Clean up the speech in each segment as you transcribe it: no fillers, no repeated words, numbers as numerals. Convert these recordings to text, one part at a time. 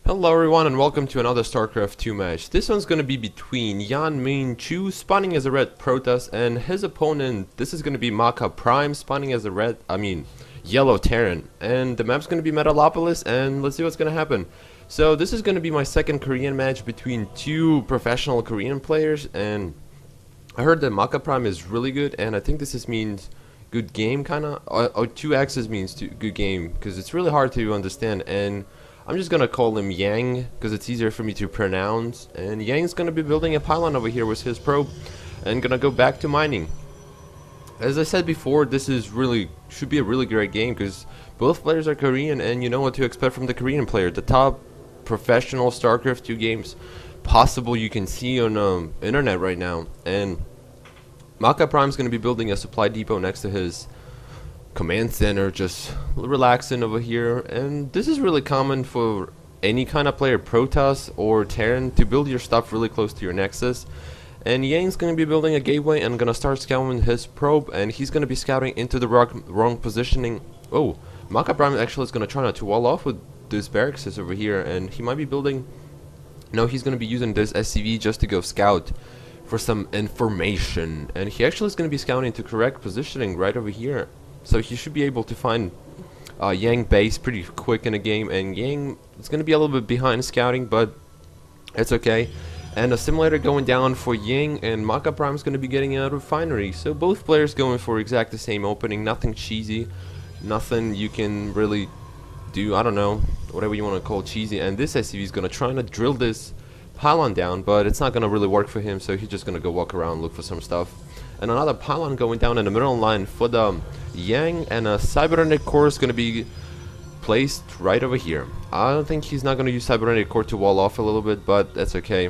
Hello everyone and welcome to another Starcraft 2 match. This one's gonna be between JangMinChul spawning as a red Protoss and his opponent. This is gonna be MakaPrime spawning as a yellow Terran. And the map's gonna be Metalopolis, and let's see what's gonna happen. So this is gonna be my second Korean match between two professional Korean players, and I heard that MakaPrime is really good, and I think this means good game kinda. 2X's means good game, because it's really hard to understand, and I'm just gonna call him Yang because it's easier for me to pronounce. And Yang's gonna be building a pylon over here with his probe and gonna go back to mining. As I said before, this should be a really great game because both players are Korean and you know what to expect from the Korean player. The top professional StarCraft 2 games possible you can see on internet right now. And MakaPrime's gonna be building a supply depot next to his command center, just relaxing over here. And this is really common for any kind of player, Protoss or Terran, to build your stuff really close to your nexus. And Yang's gonna be building a gateway and gonna start scouting his probe, and he's gonna be scouting into the wrong positioning. Oh, MakaPrime actually is gonna try not to wall off with this barracks over here, and he might be building. No, he's gonna be using this SCV just to go scout for some information, and he actually is gonna be scouting to correct positioning right over here. So he should be able to find Yang base pretty quick in the game, and Yang is going to be a little bit behind scouting, but it's okay. And a simulator going down for Yang, and MakaPrime is going to be getting out of refinery. So both players going for exact the same opening, nothing cheesy, nothing you can really do, I don't know, whatever you want to call cheesy. And this SCV is going to try to drill this pylon down, but it's not going to really work for him, so he's just going to go walk around, look for some stuff. And another pylon going down in the middle line for the Yang, and a cybernetic core is going to be placed right over here. I don't think he's not going to use cybernetic core to wall off a little bit, but that's okay.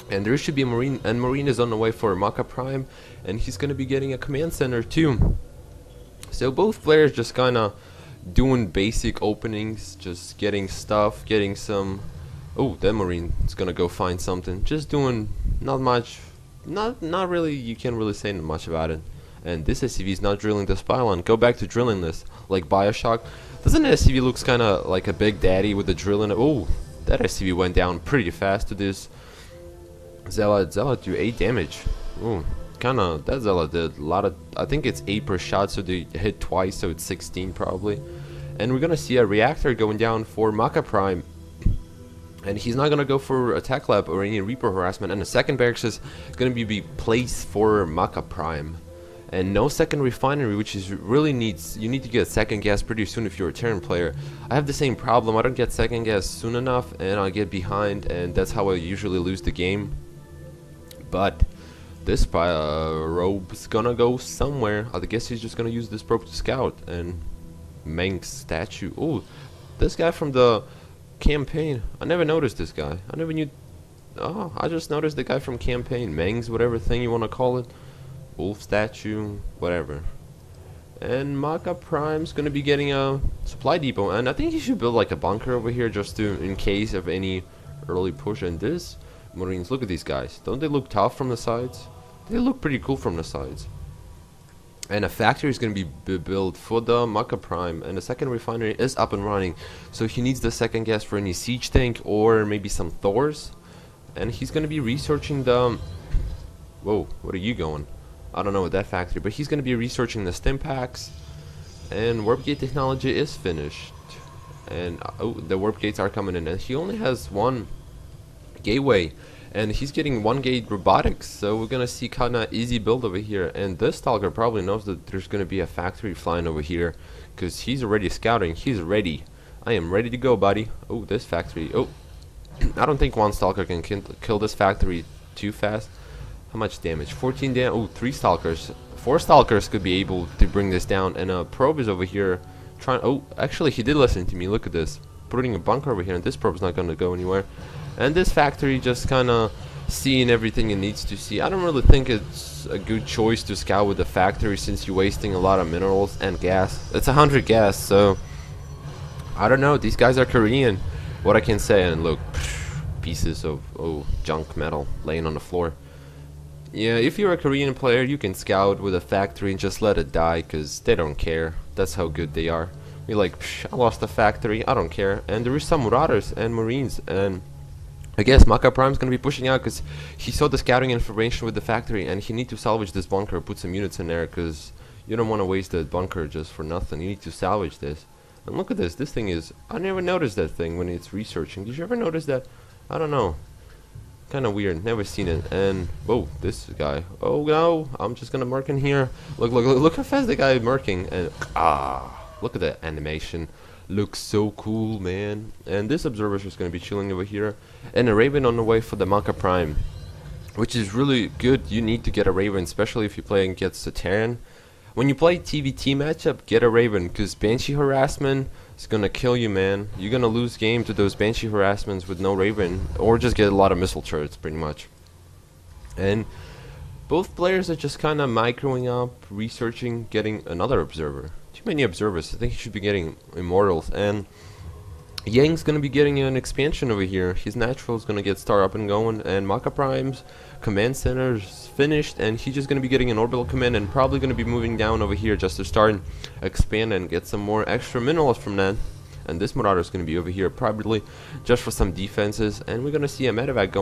And there should be a marine, and marine is on the way for MakaPrime, and he's going to be getting a command center too. So both players just kind of doing basic openings, just getting stuff, getting some. Oh, that marine is going to go find something. Just doing not much. Not really, you can't really say much about it. And this SCV is not drilling this pylon. Go back to drilling this, like Bioshock. Doesn't the SCV looks kind of like a big daddy with the drill in it? Oh, that SCV went down pretty fast to this Zealot. Zealot do 8 damage. Oh, that Zealot did a lot of, I think it's 8 per shot, so they hit twice, so it's 16 probably. And we're gonna see a reactor going down for MakaPrime. And he's not going to go for attack lab or any Reaper harassment. And the second barracks is going to be placed for MakaPrime. And no second refinery, which is really needs. You need to get second gas pretty soon if you're a Terran player. I have the same problem. I don't get second gas soon enough, and I get behind, and that's how I usually lose the game. But this probe's gonna go somewhere. I guess he's just gonna use this probe to scout. And Meng's statue. Oh, this guy from the campaign. I never noticed this guy. I never knew. Oh, I just noticed the guy from campaign. Meng's, whatever thing you want to call it. Wolf statue, whatever. And MakaPrime's gonna be getting a supply depot, and I think he should build like a bunker over here just to, in case of any early push. And this Marines, look at these guys. Don't they look tough from the sides? They look pretty cool from the sides. And a factory is going to be built for the MakaPrime, and the second refinery is up and running. So he needs the second gas for any siege tank or maybe some Thors. And he's going to be researching the. Whoa, what are you going? I don't know with that factory, but he's going to be researching the stim packs. And warp gate technology is finished. And oh, the warp gates are coming in, and he only has one gateway. And he's getting 1 gate robotics, so we're gonna see kinda easy build over here. And this Stalker probably knows that there's gonna be a factory flying over here, cause he's already scouting. He's ready. I am ready to go, buddy. Oh, this factory. Oh, I don't think one Stalker can kill this factory too fast. How much damage? 14 damage. Oh, 3 Stalkers. 4 Stalkers could be able to bring this down. And a probe is over here trying. Oh, actually, he did listen to me. Look at this. Putting a bunker over here, and this probe's not gonna go anywhere. And this factory just kind of seeing everything it needs to see. I don't really think it's a good choice to scout with the factory since you're wasting a lot of minerals and gas. It's 100 gas, so I don't know. These guys are Korean. What I can say, and look, pieces of junk metal laying on the floor. Yeah, if you're a Korean player, you can scout with a factory and just let it die, because they don't care. That's how good they are. Be like, psh, I lost the factory, I don't care. And there is some Marauders and Marines, and I guess MakaPrime's gonna be pushing out because he saw the scouting information with the factory, and he need to salvage this bunker, put some units in there, because you don't want to waste the bunker just for nothing. You need to salvage this. And look at this. This thing is, I never noticed that thing when it's researching. Did you ever notice that? I don't know. Kind of weird. Never seen it. And whoa, this guy. Oh no, I'm just gonna mark in here. Look how fast the guy is marking. And look at that animation. Looks so cool, man. And this observer is just gonna be chilling over here. And a Raven on the way for the MakaPrime, which is really good. You need to get a Raven, especially if you're playing against a Terran. When you play TvT matchup, get a Raven, because Banshee harassment is gonna kill you, man. You're gonna lose game to those Banshee harassments with no Raven, or just get a lot of missile turrets, pretty much. And both players are just kind of microing up, researching, getting another observer. Too many observers. I think he should be getting Immortals. And Yang's gonna be getting an expansion over here. His natural is gonna get start up and going, and MakaPrime's command center is finished, and he's just gonna be getting an orbital command and probably gonna be moving down over here just to start and expand and get some more extra minerals from that. And this Marauder is gonna be over here probably just for some defenses, and we're gonna see a medevac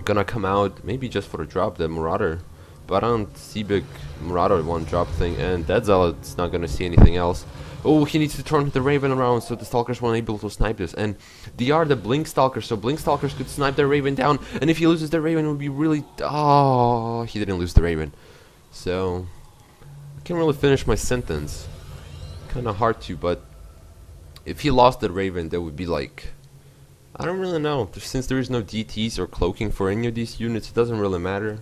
gonna come out maybe just for a drop, the Marauder. But I don't see big Marauder one drop thing, and that Zealot's not gonna see anything else. Oh, he needs to turn the Raven around so the Stalkers weren't able to snipe this. And they are the Blink Stalkers, so Blink Stalkers could snipe their Raven down. And if he loses the Raven, it would be really... Oh, he didn't lose the Raven. So, I can't really finish my sentence. Kind of hard to, but if he lost the Raven, that would be like... I don't really know. Since there is no DTs or cloaking for any of these units, it doesn't really matter.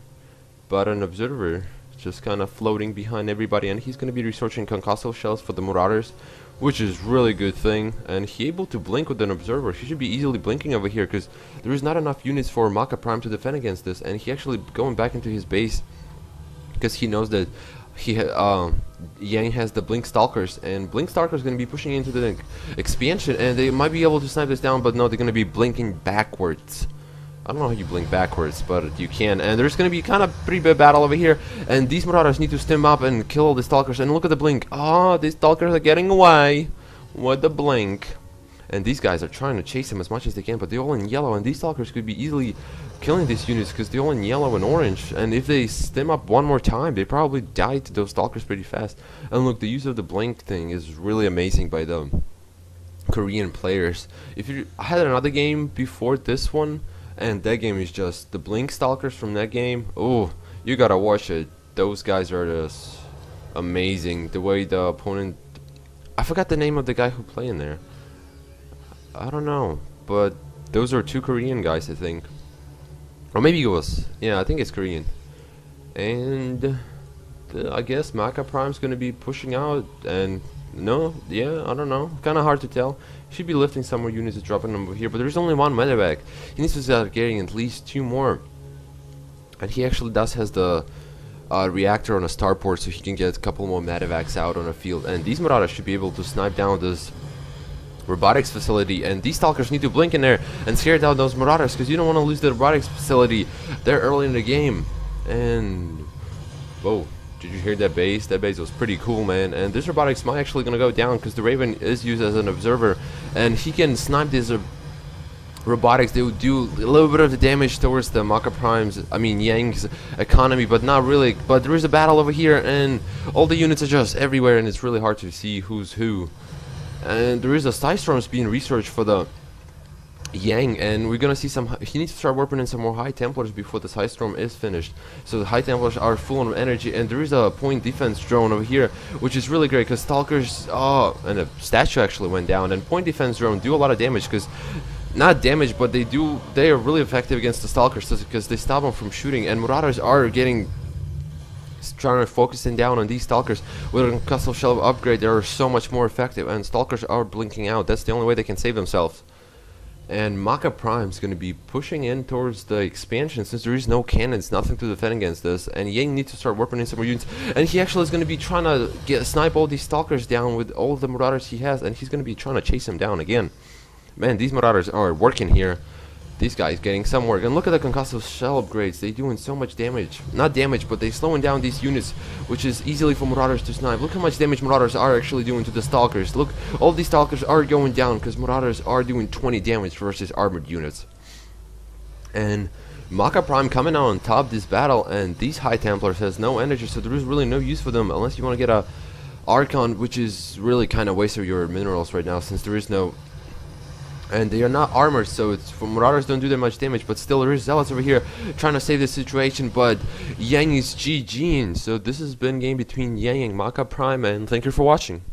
But an observer... just kind of floating behind everybody, and he's going to be researching concussive shells for the Marauders, which is really good thing. And he able to blink with an observer. He should be easily blinking over here because there is not enough units for MakaPrime to defend against this, and he actually going back into his base because he knows that Yang has the Blink Stalkers, and Blink Stalkers going to be pushing into the expansion, and they might be able to snipe this down, but no, they're going to be blinking backwards. I don't know how you blink backwards, but you can. And there's going to be kind of pretty big battle over here. And these Marauders need to stem up and kill all the Stalkers. And look at the blink. Oh, these Stalkers are getting away with the blink. And these guys are trying to chase them as much as they can, but they're all in yellow. And these Stalkers could be easily killing these units because they're all in yellow and orange. And if they stem up one more time, they probably die to those Stalkers pretty fast. And look, the use of the blink thing is really amazing by the Korean players. If you had another game before this one, and that game is just the Blink Stalkers from that game. Oh, you gotta watch it. Those guys are just amazing. The way the opponent... I forgot the name of the guy who played in there. I don't know. But those are two Korean guys, I think. Or maybe it was... Yeah, I think it's Korean. And... I guess MakaPrime's gonna be pushing out. And... No, yeah, I don't know. Kinda hard to tell. Should be lifting some more units and dropping them over here, but there's only one medevac. He needs to start getting at least 2 more. And he actually has the reactor on a starport, so he can get a couple more medevacs out on the field. And these Marauders should be able to snipe down this robotics facility. And these Stalkers need to blink in there and scare down those Marauders, because you don't want to lose the robotics facility there early in the game. And... whoa. Did you hear that base? That base was pretty cool, man. And this robotics might actually gonna go down because the Raven is used as an observer, and he can snipe these robotics. They would do a little bit of the damage towards the MakaPrime's, I mean Yang's economy, but not really. But there is a battle over here, and all the units are just everywhere, and it's really hard to see who's who. And there is a Storms being researched for the Yang, and we're gonna see some. He needs to start warping in some more High Templars before this Storm is finished. So the High Templars are full of energy, and there is a point defense drone over here, which is really great because Stalkers. Oh, and a statue actually went down. And point defense drone do a lot of damage because, not damage, but they are really effective against the Stalkers because they stop them from shooting. And Marauders are trying to focusing down on these Stalkers with a concussive shell upgrade. They are so much more effective, and Stalkers are blinking out. That's the only way they can save themselves. And MakaPrime's going to be pushing in towards the expansion since there is no cannons, nothing to defend against this. And Yang needs to start warping in some more units. And he actually is going to be trying to snipe all these Stalkers down with all the Marauders he has. And he's going to be trying to chase them down again. Man, these Marauders are working here. These guys getting some work. And look at the concussive shell upgrades. They doing so much damage. Not damage, but they slowing down these units, which is easily for Marauders to snipe. Look how much damage Marauders are actually doing to the Stalkers. Look, all these Stalkers are going down because Marauders are doing 20 damage versus armored units. And MakaPrime coming out on top this battle, and these High Templars has no energy, so there is really no use for them unless you want to get a Archon, which is really kind of waste of your minerals right now, since there is no. And they are not armored, so it's for Marauders don't do that much damage, but still there is Zealots over here trying to save the situation, but Yang is GG'ing. So this has been a game between Yang and MakaPrime, and thank you for watching.